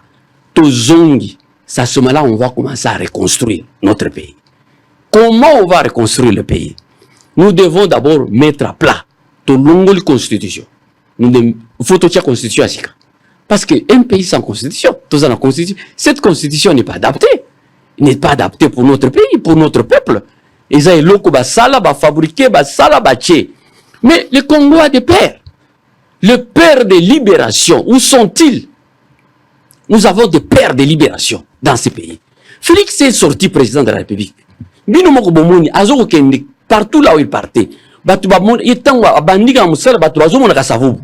To zongi, ça ce moment-là on va commencer à reconstruire notre pays. Comment on va reconstruire le pays? Nous devons d'abord mettre à plat to longo la constitution. Nous faut to tia constitution asika. Parce qu'un pays sans constitution, cette constitution n'est pas adaptée. N'est pas adaptée pour notre pays, pour notre peuple. Ils ont loko basala, ba fabriquer, basala, baché. Mais le Congo a des pères. Le père de libération, où sont-ils? Nous avons des pères de libération dans ces pays. Félix est sorti président de la République. Binomoko bomoni, azoko kende, partout là où il partait. Batu bamoni, itangwa, abandiga musala, batu bazomo na kasavubu.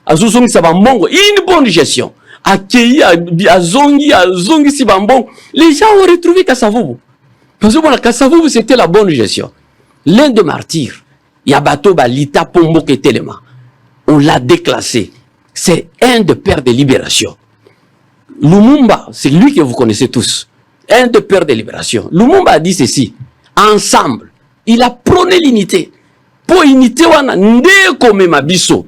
Azuzongi Sabambongo, une bonne gestion. Accueilli Azongi Sibambongo. Les gens ont retrouvé Kassavubu. Parce que Kassavubu, c'était la bonne gestion. L'un des martyrs, Yabato Balita Pombo Ketelema, on l'a déclassé. C'est un des pères de libération. Lumumba, c'est lui que vous connaissez tous. Un des pères de libération. Lumumba a dit ceci. Ensemble, il a prôné l'unité. Pour unité, wana ndeko memabiso.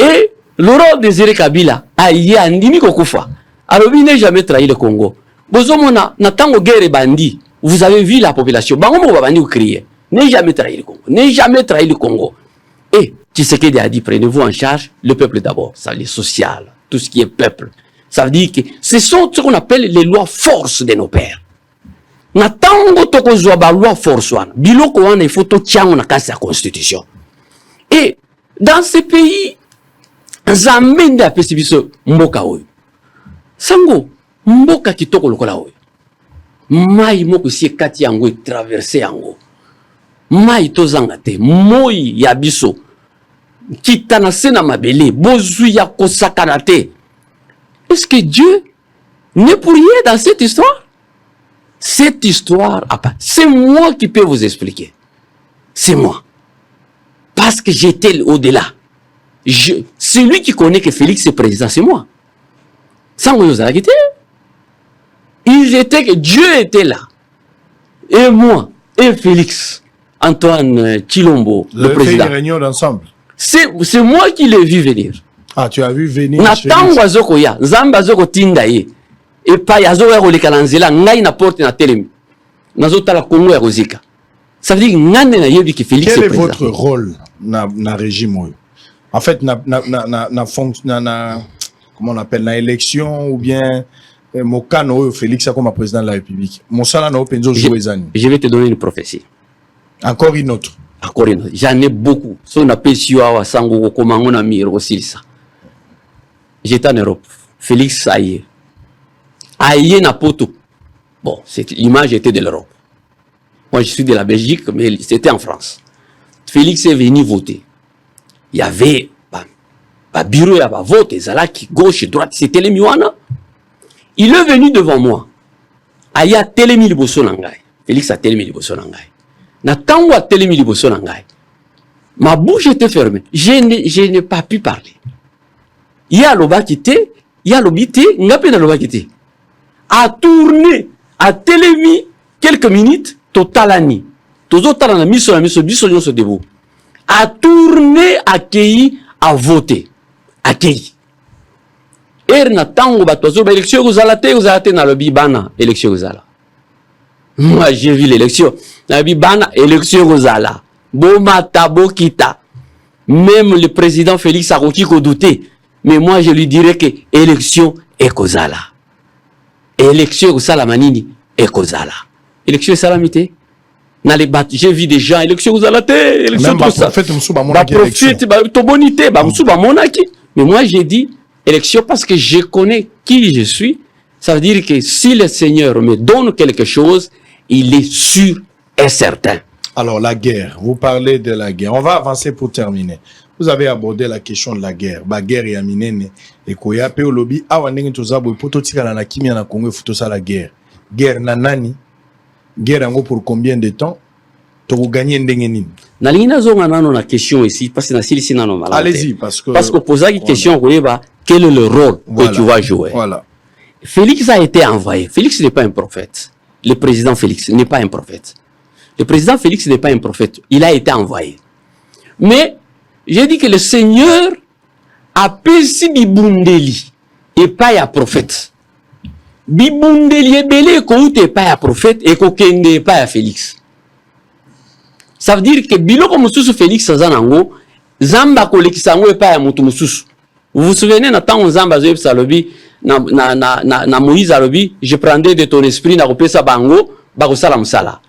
Et Laurent Désiré Kabila a yé andimi kokufa. Alors il n'a jamais trahi le Congo. Bozomona natango guerre bandi. Vous avez vu la population. Bango mo bandi crier. N'a jamais trahi le Congo. N'a jamais trahi le Congo. Et Tshisekedi a dit prenez-vous en charge le peuple d'abord. Ça veut dire social, tout ce qui est peuple. Ça veut dire que ce sont ce qu'on appelle les lois force de nos pères. Natango toko zwa ba loi force wana. Biloko wana il faut to tiango na kasi la constitution. Et dans ces pays Zambende a pesi biso mboka oyo. Sango, mboka kitoko lokola oyo. Mai moko si ekati yango e traverser yango. Mai tozanga te, moi ya biso. Kitana sena mabele, bozu ya kosakana te. Est-ce que Dieu n'est pour rien dans cette histoire? Cette histoire, c'est moi qui peux vous expliquer. C'est moi. Parce que j'étais au-delà. Celui qui connaît que Félix est président, c'est moi. Sans vous avez quitté. Ils étaient que Dieu était là. Et moi, et Félix, Antoine Chilombo, le président. Fait une réunion d'ensemble. C'est moi qui l'ai vu venir. Ah, tu as vu venir. Natango azoko ya, Zamba azoko tinda ye. Et pas yazo ya koleka lanzela, ngai na porte na telemi. Nazo tala Congo ya rozika. Ça veut dire ngane na yebi que Félix est président. Quel est votre rôle na régime? En fait, comment on appelle, na élection ou bien Mokano Félix comme président de la République. Je vais te donner une prophétie. Encore une autre. Encore une autre. J'en ai beaucoup. J'étais en Europe. Félix Aïe. Aïe na poto. Bon, l'image était de l'Europe. Moi, je suis de la Belgique, mais c'était en France. Félix est venu voter. Il y avait un bureau, il y avait un vote, gauche et droite, c'était les Miwana. Il est venu devant moi. Aya telemi liboso nangai. Félix a telemi liboso nangai. Na tango a telemi liboso nangai. Ma bouche était fermée. Je n'ai pas pu parler. Il y a l'oba quitté, il y a l'obité, il n'y a pas l'oba quitté. A tourné, a telemi quelques minutes, totalani. Tozo talana miso la miso, biso nyon se debout. A tourné, accueilli, a voté. Accueilli. Na tango batozo ba élection uzalate na lobi bana élection uzala. Moi j'ai vu l'élection na lobi bana élection uzala. Boma tabo kita. même le président Félix Aroki ko douté. Mais moi, je lui dirais que élection est kozala. Élection kozala manini est kozala. Élection salamité. Dans les battes, j'ai vu des gens, élection kozala te, élection tout ça. Bah prophète, bah to bonité, bah moussou, bah monaki. Mais moi, j'ai dit élection parce que je connais qui je suis. Ça veut dire que si le Seigneur me donne quelque chose, il est sûr et certain. Alors, la guerre, vous parlez de la guerre. On va avancer pour terminer. Vous avez abordé la question de la guerre. La guerre est aminée. Et quand il y a un lobby, la guerre. Guerre nanani. Guerre pour combien de temps? Tu vas gagner ndengeni. Na question ici parce que allez-y parce que poser une question quel est le rôle que tu vas jouer. Voilà. Félix a été envoyé. Félix n'est pas un prophète. Le président Félix n'est pas un prophète. Le président Félix n'est pas un prophète. Il a été envoyé. Mais j'ai dit que le Seigneur a pesi bibundeli et pas un prophète. Bibundeli est belé et pas un prophète et kokende pas un Félix. Ça veut dire que biloko mususu Félix Sazanango, Zamba kolekisango et pas un mutu mususu. Vous vous souvenez, na temps Zamba Zoeb Salobi, na Moïse Alobi, je prendrai de ton esprit, na kopesa bango, bakosala musala.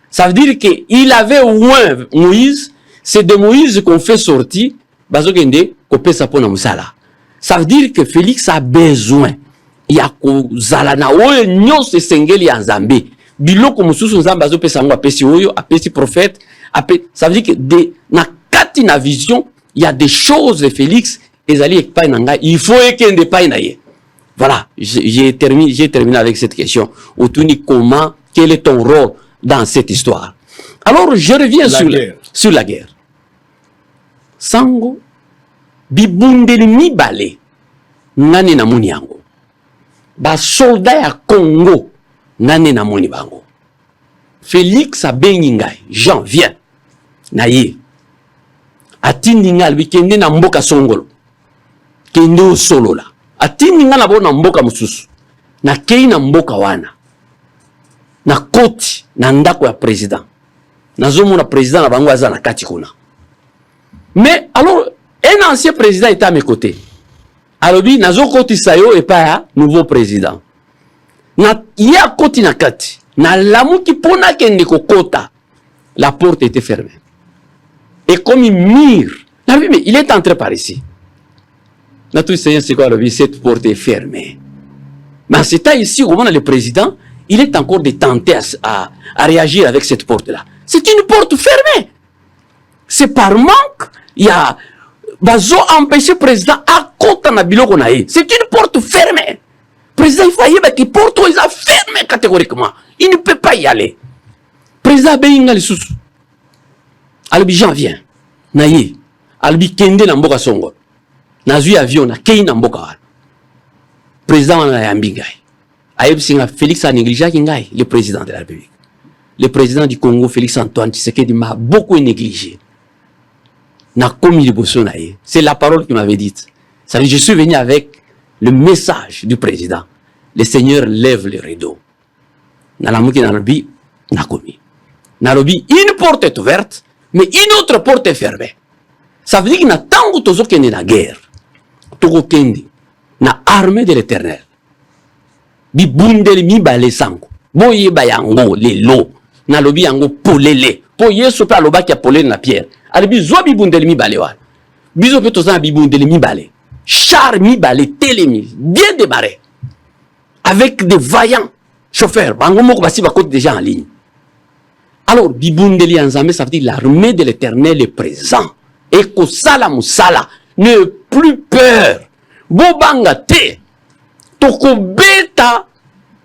Ça veut dire qu'il avait oint Moïse, c'est de Moïse qu'on fait sortir, bazokende, kopesa pona musala. Ça veut dire que Félix a besoin. Il y a kozala na oyo nyonso sengeli ya Nzambe. Biloko mususu Nzambe azopesa ngo apesi oyo, apesi prophète, ça veut dire que na kati na vision, il y a des choses de Félix ezali ekpai na ngai, il faut ekende pai na ye. Voilà, j'ai terminé avec cette question. Otuni, comment, quel est ton rôle dans cette histoire? Alors, je reviens sur la guerre. Sango, bibundeli mibale, nani na muni yango. Ba soldat ya Congo, nani na muni bango. Félix a bengi ngai, Jean, viens. Na ye. Atindi ngal, wikende na mboka songolo. Kende o solo la. Atindi nga na bona mboka mususu. Na kei na mboka wana. Na koti na ndako ya président. Na zomo na président na bango aza na kati kuna. Mais alors, un ancien président était à mes côtés. Alors, na zo koti sayo et pas nouveau président. Na ya koti na kati. Na lamuki pona kende kokota. La porte était fermée. Et comme il mire, mais il est entré par ici. Cette porte est fermée. Mais à ce temps ici, au moment où le président, il est encore de tenter à réagir avec cette porte-là. C'est une porte fermée. C'est par manque. Il y a bazo empêché le président à côté de biloko na ye. C'est une porte fermée. Le président, il faut y aller, la porte est fermée catégoriquement. Il ne peut pas y aller. Le président Benga le sous. Albi Jean vient. Naye. Albi Kende na mboka songo. Nazui avion na kei na mboka wana. Président na yambi ngai. Ayeb singa Félix a négligé ngai, le président de la République. Le président du Congo, Félix Antoine Tshisekedi, m'a beaucoup négligé. Na komi liboso na ye. C'est la parole qu'il m'avait dite. Ça veut dire, je suis venu avec le message du président. Le Seigneur lève le rideau. Na la mouki na lobi, na komi. Na lobi, une porte est ouverte, mais une autre porte est fermée. Ça veut dire qu'il y a tant de choses qui sont la guerre. Tokokendi na armée de l'Éternel. Bi bundeli mi bale sango. Boye bayango lelo. Na lobi yango polele. Po yeso pa loba ki polele na pierre. Ale bi zo bi bundeli mi bale wan. Bizo pe tozan bi bundeli mi bale. Char mi bale telemi bien démarré. Avec des vaillants chauffeurs. Bango moko basi ba côté déjà en ligne. Alors bi bundeli Nzambe, ça veut dire l'armée de l'Éternel est présent. Et que sala musala. Ne plus peur. Bobanga te. Toko beta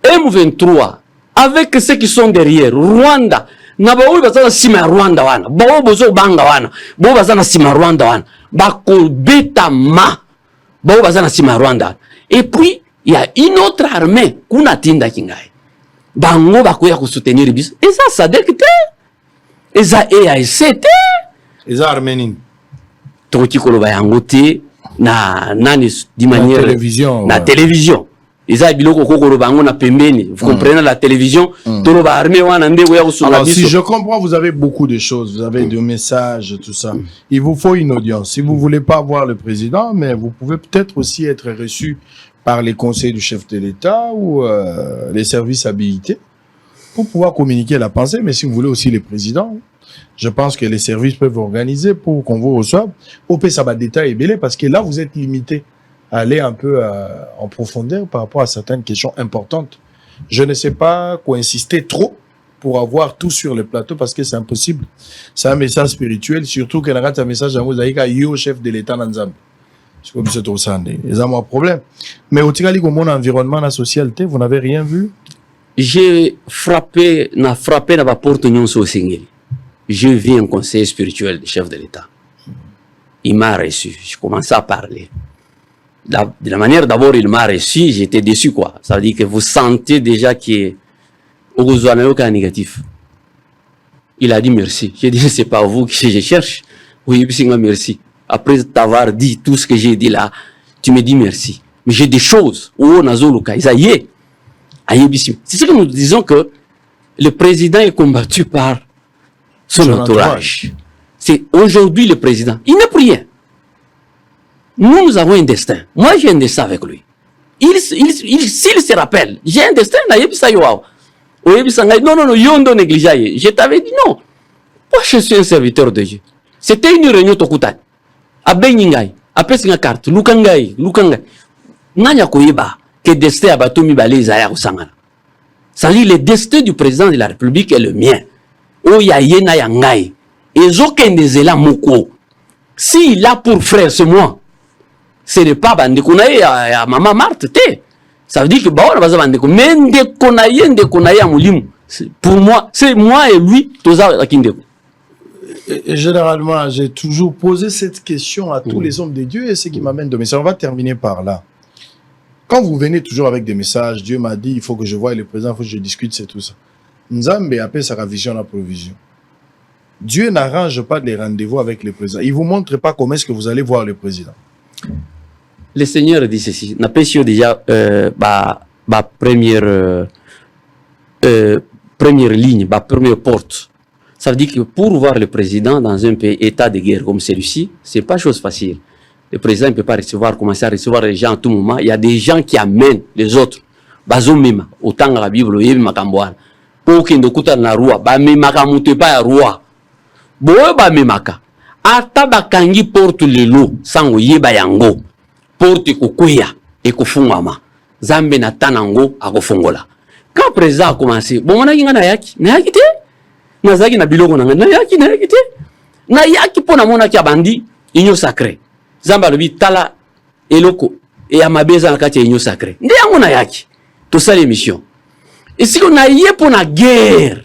M23 avec ceux qui sont derrière. Rwanda. Na baoui bazana sima Rwanda wana. Bao bozo banga wana. Bao bazana sima Rwanda wana. Bako beta ma. Bao bazana sima Rwanda. Et puis, il y a une autre armée. Kuna tinda kingai. Bango bakoya ko soutenir biso. Et ça décte. Et ça EAC te. Et ça arménine. Toti koloba yango te na nani di manière télévision na télévision Eza biloko kokoro bango na pembeni. Vous comprenez la télévision? Tolo ba armée wana ndeko ya kusuna. Alors si je comprends, vous avez beaucoup de choses, vous avez des messages, tout ça. Il vous faut une audience. Si vous voulez pas voir le président, mais vous pouvez peut-être aussi être reçu par les conseils du chef de l'État ou les services habilités pour pouvoir communiquer la pensée. Mais si vous voulez aussi le président, je pense que les services peuvent organiser pour qu'on vous reçoive. Au pays, ça va détailler belé parce que là, vous êtes limité à aller un peu en profondeur par rapport à certaines questions importantes. Je ne sais pas quoi insister trop pour avoir tout sur le plateau parce que c'est impossible. C'est un message spirituel, surtout qu'il y a un message à vous, au chef de l'État dans Zambie. C'est comme ça, c'est un problème. Mais au Tigali, comme mon environnement, la socialité, vous n'avez rien vu? J'ai frappé na porte Nyon Singeli. Je vis un conseil spirituel du chef de l'État. Il m'a reçu. Je commençais à parler. De la manière d'abord, il m'a reçu, j'étais déçu, quoi. Ça veut dire que vous sentez déjà qu'il y a aucun négatif. Il a dit merci. J'ai dit, c'est pas vous que je cherche. Oui, merci. Après t'avoir dit tout ce que j'ai dit là, tu me dis merci. Mais j'ai des choses. C'est ce que nous disons que le président est combattu par son entourage. C'est aujourd'hui le président. Il n'est plus rien. Nous avons un destin. Moi, j'ai un destin avec lui. S'il se rappelle, j'ai un destin. Non, yondo négligé. Je t'avais dit non. Moi, je suis un serviteur de Dieu. C'était une réunion Tokutan. A Beningai, a Pessinga carte, Lukangai. Nanya koyeba, que destin a batomi balé Zaya ou Sangana. Ça dit, le destin du président de la République est le mien. Oya yena yangai. Et zokende zela moko. S'il a pour frère, c'est moi. Ce n'est pas Bandekounaye à Maman Marthe. Ça veut dire que Baola Bandeko. Mais Ndekounaye à Moulim. Pour moi, c'est moi et lui, Toza Akindeko. Généralement, j'ai toujours posé cette question à tous les hommes de Dieu et ce qui m'amène de messages. On va terminer par là. Quand vous venez toujours avec des messages, Dieu m'a dit, il faut que je voie le président, il faut que je discute, c'est tout ça. Nzambe appelle sa vision la provision. Dieu n'arrange pas des rendez-vous avec le président. Il ne vous montre pas comment est-ce que vous allez voir le président. Le Seigneur dit ceci. N'a pas déjà première ligne, première porte. Ça veut dire que pour voir le président dans un pays état de guerre comme celui-ci, c'est pas chose facile. Le président ne peut pas commencer à recevoir les gens à tout moment. Il y a des gens qui amènent les autres. Bazomima, autant que la Bible, il y a makamboana. Pour qu'il ne coûte na roi, maka mute pas ya roi. Boe maka. Ata bakangi porte le lot, sans yeba yango. Porte kukuya, et kufungama. Zambe na tanango, a kufungola. Quand le président a commencé, bon, on a na yaki te? Nazaki na biloko na yaki te? Na yaki pona mona ki abandi, inyo sacré. Zamba lobi tala eloko et amabeza na kati inyo sacré. Nde yango na yaki. To ça l'émission. Et si on a yé pour la guerre,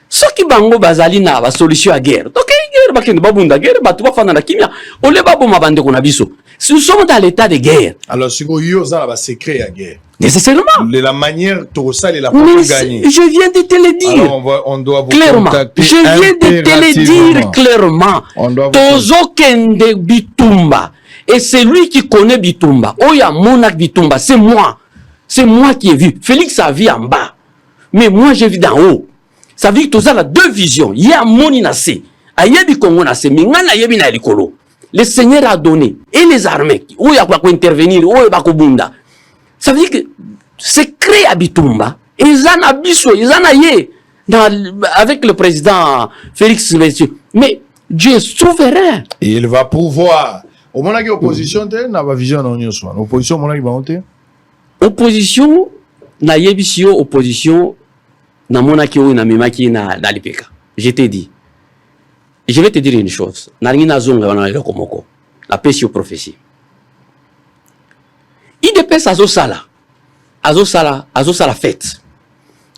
ce qui bango bazali na ba solution à guerre. Donc guerre bakende babunda guerre batu ba fana na kimia. On le babo mabande ko na biso. Si nous sommes dans l'état de guerre. Alors si vous yoza ba secret à guerre. Nécessairement. De la manière tout ça et la pour gagner. Je viens de te le dire. Alors on doit vous clairement. contacter. Je viens de te le dire clairement. Tozo kende bitumba. Et c'est lui qui connaît bitumba. Oya monak bitumba, c'est moi. C'est moi qui ai vu. Félix a vu en bas. Mais moi j'ai vu d'en haut. Ça veut dire que tout ça a deux visions. Il y a moni nase. Ayebi Congo nase. Mingana yebi na elikolo. Le Seigneur a donné. Et les armées. Où il y a quoi intervenir. Où il y a quoi bunda. Ça veut dire que c'est créé à Bitumba. Et ils en ont biso. Ils en ont avec le président Félix. Mais Dieu est souverain. Et il va pouvoir. Au moment où l'opposition n'a pas vision dans l'opposition. L'opposition, au moment où il va monter. Opposition, na yebisio opposition, na monaki ou na memaki na l'IPK. Je t'ai dit. Je vais te dire une chose. Na ringina zonga wana le komoko. La pesio prophétie. IDPS azo sala fête.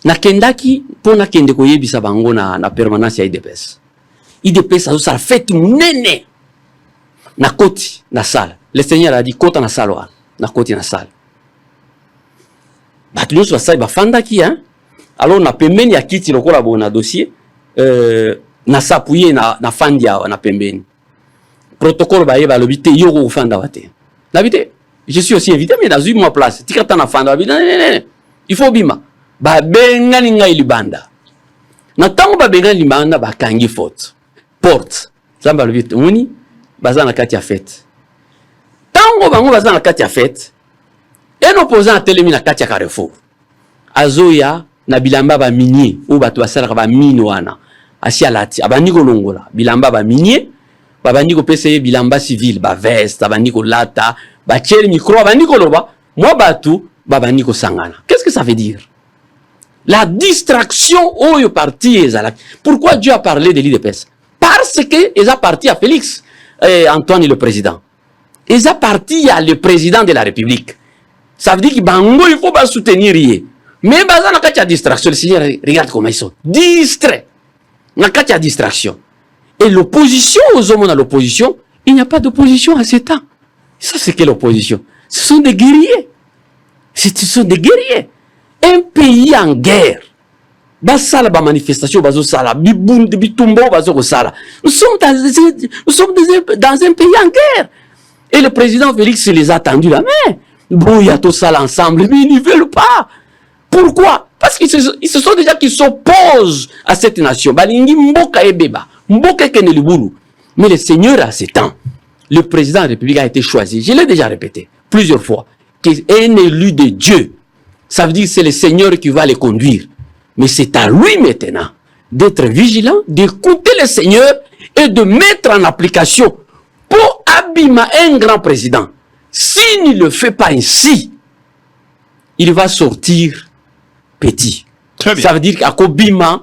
Na kendaki pona kende ko yebisa bango na permanence ya IDPS. IDPS azo sala fête munene. Na koti na sala. Le Seigneur a dit kota na sala na koti na sala. Batulus va ça bafanda ki hein. Alors na pembeni ya kiti lokola bona dossier na sapuye na fandia na pembeni. Protocole ba yeba lobité yoko fanda wate. Nabité je suis aussi invité, mais dans une mois place. Il faut bima. Ba benga ninga ilibanda. Na tango ba benga libanda ba kangi faute. Porte. Zamba le vite. Muni baza na kati ya fête. Tango bango baza na kati ya fête. Un opposant a telemi na kati ya Carrefour. Azoya na bilamba ba minier ou bato basala ba mino wana. Asi alati abandi kolongola. Bilamba ba minier, babandi ko pese bilamba civil, ba veste, abandi ko lata, ba tiel micro, abandi ko loba. Moi batu babandi ko sangana. Qu'est-ce que ça veut dire? La distraction au parti ezalaki. Pourquoi Dieu a parlé de l'IDPS? Parce que ils a parti à Félix Antoine le président. Ils a parti à le président de la République. Ça veut dire qu'il faut pas soutenir. Mais dans la cas de distraction, le Seigneur regarde comment ils sont distraits. Dans le cas de distraction. Et l'opposition, aux hommes dans l'opposition, il n'y a pas d'opposition à ce temps. Ça, c'est quelle opposition? Ce sont des guerriers. Ce sont des guerriers. Un pays en guerre. Basala ba manifestation bazo sala bibunde bitumbo bazo sala. Nous sommes dans un pays en guerre. Et le président Félix les a tendus la main. Bon, il y a tout ça ensemble, mais ils ne veulent pas. Pourquoi? Parce qu'ils se sont déjà qui s'opposent à cette nation. Balingi mboka ebeba, mboka kenelibulu. Mais le Seigneur a ses temps. Le président de la République a été choisi. Je l'ai déjà répété plusieurs fois. Qu'il est un élu de Dieu. Ça veut dire que c'est le Seigneur qui va les conduire. Mais c'est à lui maintenant d'être vigilant, d'écouter le Seigneur et de mettre en application pour abîmer un grand président. S'il ne le fait pas ainsi, il va sortir petit. Très bien. Ça veut dire qu'à Kobima,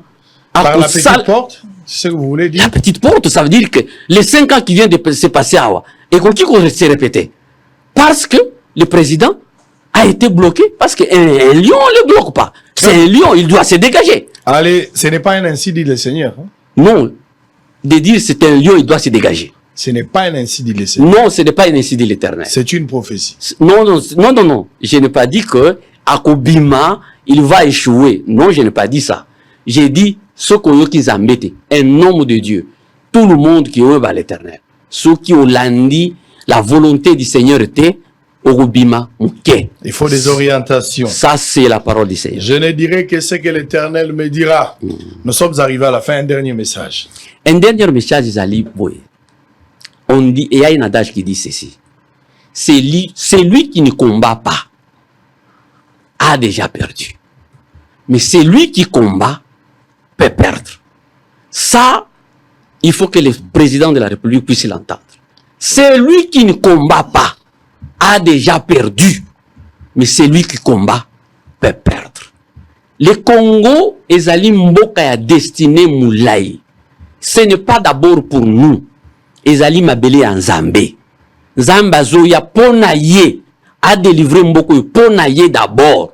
par la petite porte, c'est ce que vous voulez dire? La petite porte, ça veut dire que les 5 ans qui viennent de se passer à Awa, et qu'on se répéter. Parce que le président a été bloqué, parce qu'un lion ne le bloque pas. C'est un lion, il doit se dégager. Allez, ce n'est pas un ainsi dit le Seigneur. Hein? Non, de dire c'est un lion, il doit se dégager. Ce n'est pas un ainsi dit le Seigneur. Non, ce n'est pas un ainsi dit l'Éternel. C'est une prophétie. Non. Je n'ai pas dit que à Kobima, il va échouer. Non, je n'ai pas dit ça. J'ai dit ce qui zambete, un homme de Dieu. Tout le monde qui est l'Éternel. Ceux qui ont landi, la volonté du Seigneur était il faut des orientations. Ça, c'est la parole du Seigneur. Je ne dirai que ce que l'Éternel me dira. Nous sommes arrivés à la fin. Un dernier message. Un dernier message, on dit, et il y a un adage qui dit ceci. C'est lui qui ne combat pas a déjà perdu. Mais c'est lui qui combat peut perdre. Ça, il faut que le président de la République puisse l'entendre. C'est lui qui ne combat pas a déjà perdu, mais c'est lui qui combat peut perdre. Le Congo ezali mboka ya destiné moulai. Ce n'est pas d'abord pour nous. Ezali mabele en Zambé. Zamba zoya pona ye a délivré mboko pona ye d'abord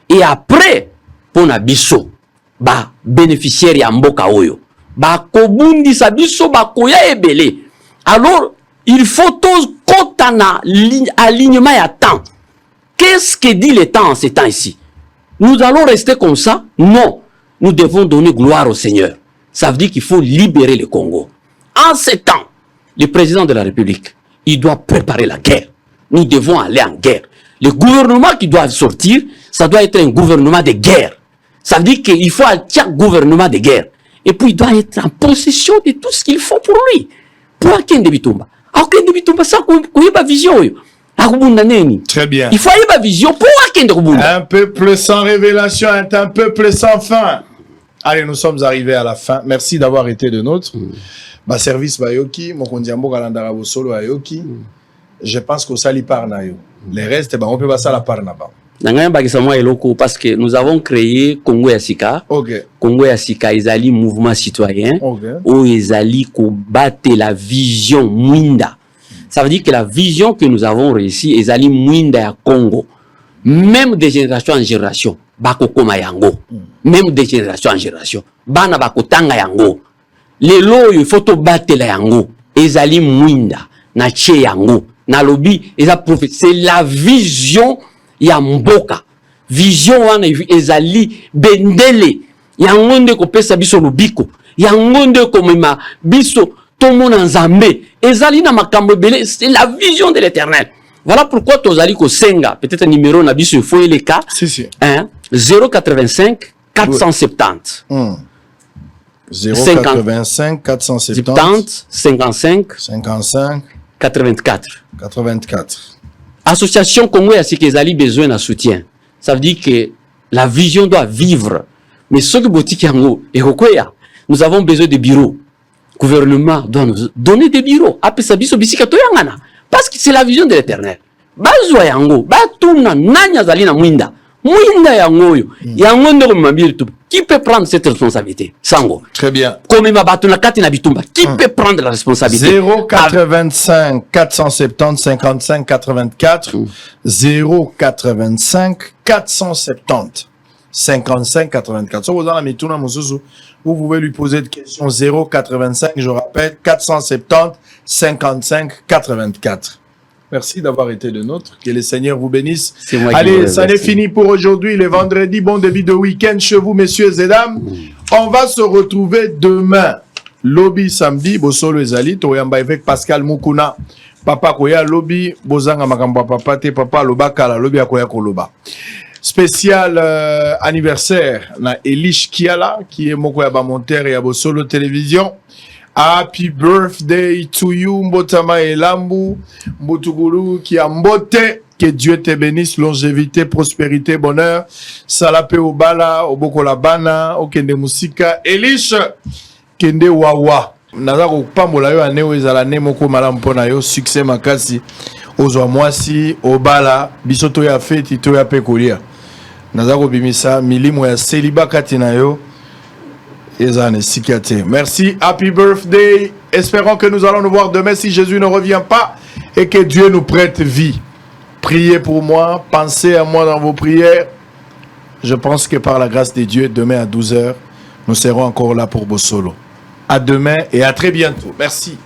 et après pona biso ba bénéficiaire ya mboka oyo ba kobundi sa biso ba koya ebele. Alors il faut tous kotana alignement à temps. Qu'est-ce que dit le temps en ces temps ici? Nous allons rester comme ça? Non. Nous devons donner gloire au Seigneur. Ça veut dire qu'il faut libérer le Congo. En ces temps, le président de la République, il doit préparer la guerre. Nous devons aller en guerre. Le gouvernement qui doit sortir, ça doit être un gouvernement de guerre. Ça veut dire qu'il faut un gouvernement de guerre. Et puis il doit être en possession de tout ce qu'il faut pour lui. Pour Akende Bitumba. Très bien. Il faut avoir vision pour un peuple sans révélation est un peuple sans fin. Allez, nous sommes arrivés à la fin. Merci d'avoir été de nôtres. Ma service Bayoki, mon kondiambo kalandara solo Bayoki. Je pense qu'au sali parnayo. Les restes, on peut passer à la parnaba. Parce que nous avons créé Congo Yassika. Congo Yassika, ils mouvement citoyen. Où ils allaient combattre la vision Mwinda. Ça veut dire que la vision que nous avons réussi, ils allaient Mwinda ya Congo. Même de génération en génération, bako koma yango. Même de génération en génération, bana bako tanga yango. Les lots, il faut tout battre la yango. Ils allaient Mwinda, na che yango. Na lobby, c'est la vision ya mboka. Vision wana ezali bendele. Yango nde ko pesa biso lobiko. Yango nde ko mema biso tomona nzambe. Ezali na makambo belé, c'est la vision de l'Éternel. Voilà pourquoi Tozali ko Senga, peut-être un numéro n'a bisu foyer les cas. Si. 085 470. 085 470 55 55 84. 84. Association Congo a ce qu'ils ont besoin de soutien. Ça veut dire que la vision doit vivre. Mais ce que Botik Yango et Rokoya, nous avons besoin de bureaux. Le gouvernement doit nous donner des bureaux. Parce que c'est la vision de l'Éternel. Bazwa Yango, Batuna, Nanya Zalina Mwinda. Mwinda Yango, Yango Ndo Mambir tout. Qui peut prendre cette responsabilité? Sango. Très bien. Comme ma Batuna Katina Bitumba. Qui peut prendre la responsabilité? 085 470 55 84. 085 470 55 84. Si vous avez la méthode, vous pouvez lui poser des questions. 085, je rappelle, 470 55 84. Merci d'avoir été le nôtre. Que le Seigneur vous bénisse. Allez, ça n'est fini pour aujourd'hui. Le vendredi, bon début de week-end chez vous, messieurs et dames. On va se retrouver demain. Lobby samedi, Bosolo Ezali, Toyamba avec Pascal Mukuna. Papa Koya Lobby, Bozanga Makamba Papa, te Papa Loba Kala, Lobby Akoya Koloba. Spécial anniversaire na Elish Kiala, qui est Mokoya Bamonter et à Bosolo Télévision. Happy birthday to you, Mbotama et Lambu, Mbotuguru, qui a mbote. Que Dieu te bénisse, longévité, prospérité, bonheur. Salape Obala, Obokola Bana, Okende Musika, Elish, Kende Wawa. Naza ko pambola yo ane ezala ne moko malamu pona yo succès makasi. Ozwa mwasi, Obala, bisoto ya feti to ya pekolia. Naza ko bimisa milimo ya celibat kati na yo. Merci, happy birthday. Espérons que nous allons nous voir demain si Jésus ne revient pas et que Dieu nous prête vie. Priez pour moi, pensez à moi dans vos prières. Je pense que par la grâce de Dieu, demain à 12h, nous serons encore là pour Bosolo. À demain et à très bientôt. Merci.